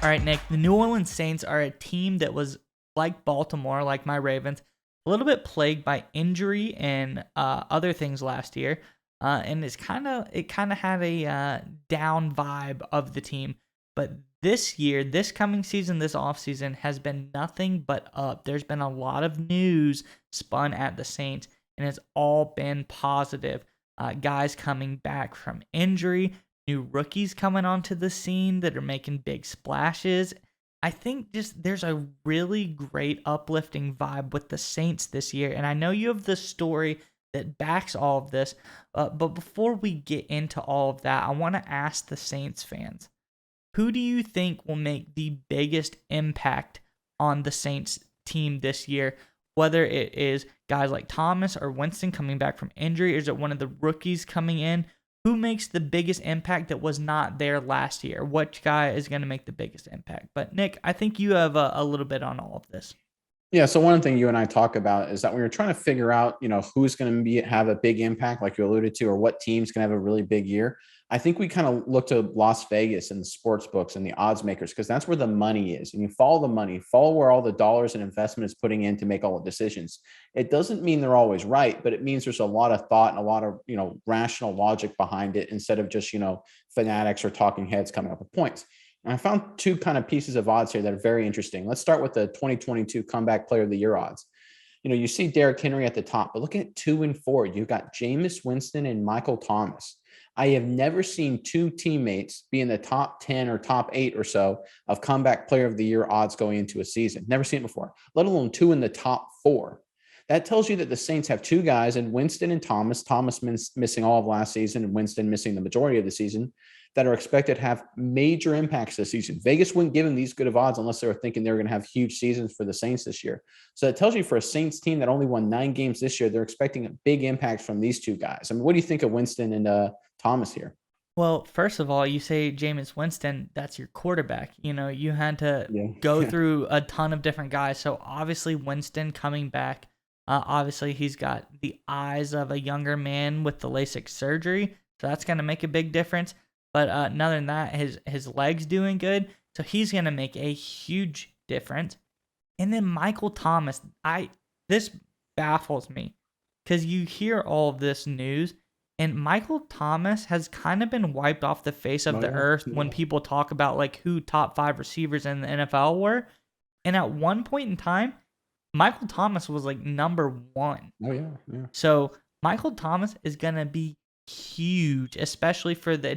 All right, Nick, the New Orleans Saints are a team that was like Baltimore, like my Ravens, a little bit plagued by injury and other things last year. And it kind of had a down vibe of the team. But this year, this coming season, this offseason has been nothing but up. There's been a lot of news spun at the Saints, and it's all been positive. Guys coming back from injury, new rookies coming onto the scene that are making big splashes. I think just there's a really great uplifting vibe with the Saints this year. And I know you have the story that backs all of this. But before we get into all of that, I want to ask the Saints fans, who do you think will make the biggest impact on the Saints team this year? Whether it is guys like Thomas or Winston coming back from injury, or is it one of the rookies coming in? Who makes the biggest impact that was not there last year? Which guy is going to make the biggest impact? But Nick, I think you have a little bit on all of this. Yeah. So one thing you and I talk about is that when you're trying to figure out, who's going to have a big impact, like you alluded to, or what team's going to have a really big year, I think we kind of look to Las Vegas and the sports books and the odds makers, because that's where the money is. And you follow the money, follow where all the dollars and investment is putting in to make all the decisions. It doesn't mean they're always right, but it means there's a lot of thought and a lot of, rational logic behind it, instead of just, fanatics or talking heads coming up with points. And I found two kind of pieces of odds here that are very interesting. Let's start with the 2022 Comeback Player of the Year odds. You see Derrick Henry at the top, but look at 2 and 4. You've got Jameis Winston and Michael Thomas. I have never seen two teammates be in the top 10 or top 8 or so of Comeback Player of the Year odds going into a season. Never seen it before, let alone two in the top 4. That tells you that the Saints have two guys in Winston and Thomas missing all of last season and Winston missing the majority of the season, that are expected to have major impacts this season. Vegas wouldn't give them these good of odds unless they were thinking they were going to have huge seasons for the Saints this year. So it tells you, for a Saints team that only won 9 games this year, they're expecting a big impact from these two guys. I mean, what do you think of Winston and Thomas here? Well, first of all, you say Jameis Winston, that's your quarterback. You had to go through a ton of different guys. So obviously Winston coming back, obviously he's got the eyes of a younger man with the LASIK surgery. So that's going to make a big difference. But other than that, his legs doing good, so he's gonna make a huge difference. And then Michael Thomas, this baffles me, because you hear all of this news, and Michael Thomas has kind of been wiped off the face of the earth when people talk about like who top 5 receivers in the NFL were. And at one point in time, Michael Thomas was like number 1. Oh yeah. So Michael Thomas is gonna be huge, especially for the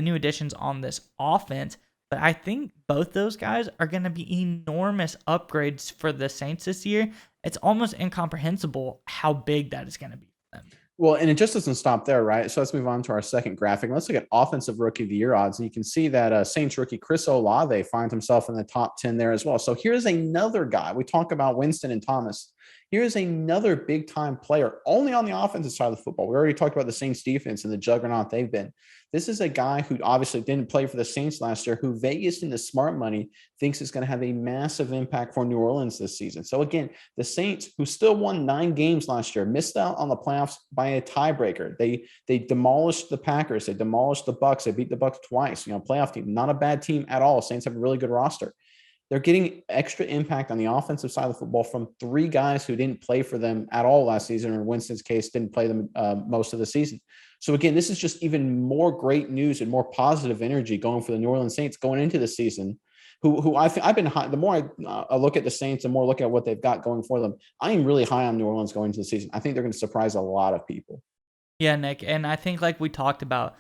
new additions on this offense. But I think both those guys are going to be enormous upgrades for the Saints this year. It's almost incomprehensible how big that is going to be for them. Well, and it just doesn't stop there, right? So let's move on to our second graphic. Let's look at Offensive Rookie of the Year odds. And you can see that Saints rookie Chris Olave finds himself in the top 10 there as well. So here's another guy. We talk about Winston and Thomas. Here's another big-time player only on the offensive side of the football. We already talked about the Saints defense and the juggernaut they've been. This is a guy who obviously didn't play for the Saints last year, who Vegas in the smart money thinks is going to have a massive impact for New Orleans this season. So again, the Saints, who still won 9 games last year, missed out on the playoffs by a tiebreaker. They demolished the Packers. They demolished the Bucs. They beat the Bucs twice. Playoff team, not a bad team at all. Saints have a really good roster. They're getting extra impact on the offensive side of the football from 3 guys who didn't play for them at all last season, or in Winston's case, didn't play them most of the season. So again, this is just even more great news and more positive energy going for the New Orleans Saints going into the season. Who I've been high. The more I look at the Saints, the more look at what they've got going for them, I am really high on New Orleans going into the season. I think they're going to surprise a lot of people. Yeah, Nick, and I think like we talked about,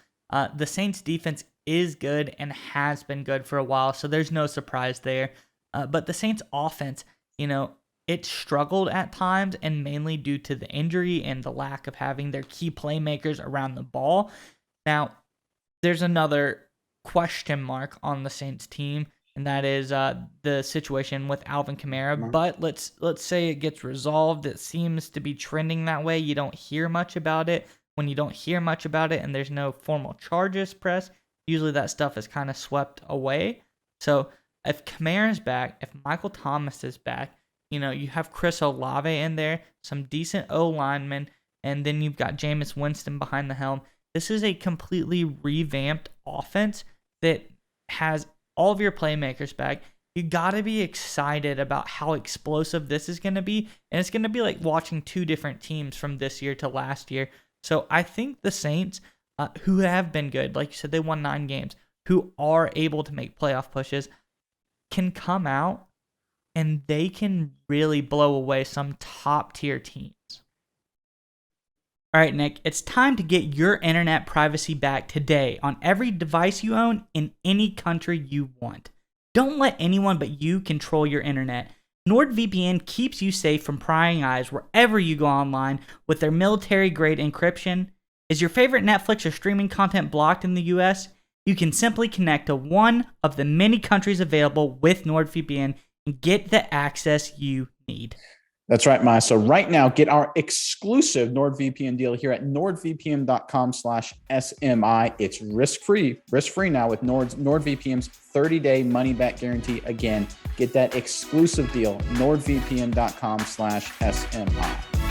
the Saints defense is good and has been good for a while, so there's no surprise there. But the Saints offense, it struggled at times, and mainly due to the injury and the lack of having their key playmakers around the ball. Now, there's another question mark on the Saints team, and that is the situation with Alvin Kamara. Mm-hmm. But let's say it gets resolved. It seems to be trending that way. You don't hear much about it. When you don't hear much about it and there's no formal charges pressed, usually that stuff is kind of swept away. So if Kamara's back, if Michael Thomas is back, you have Chris Olave in there, some decent O linemen, and then you've got Jameis Winston behind the helm. This is a completely revamped offense that has all of your playmakers back. You got to be excited about how explosive this is going to be. And it's going to be like watching two different teams from this year to last year. So I think the Saints, who have been good, like you said, they won 9 games, who are able to make playoff pushes, can come out and they can really blow away some top tier teams. All right, Nick, it's time to get your internet privacy back today on every device you own in any country you want. Don't let anyone but you control your internet. NordVPN keeps you safe from prying eyes wherever you go online with their military-grade encryption. Is your favorite Netflix or streaming content blocked in the US? You can simply connect to one of the many countries available with NordVPN and get the access you need. That's right, Maya. So right now, get our exclusive NordVPN deal here at nordvpn.com/SMI. It's risk-free now with NordVPN's 30-day money-back guarantee. Again, get that exclusive deal, nordvpn.com/SMI.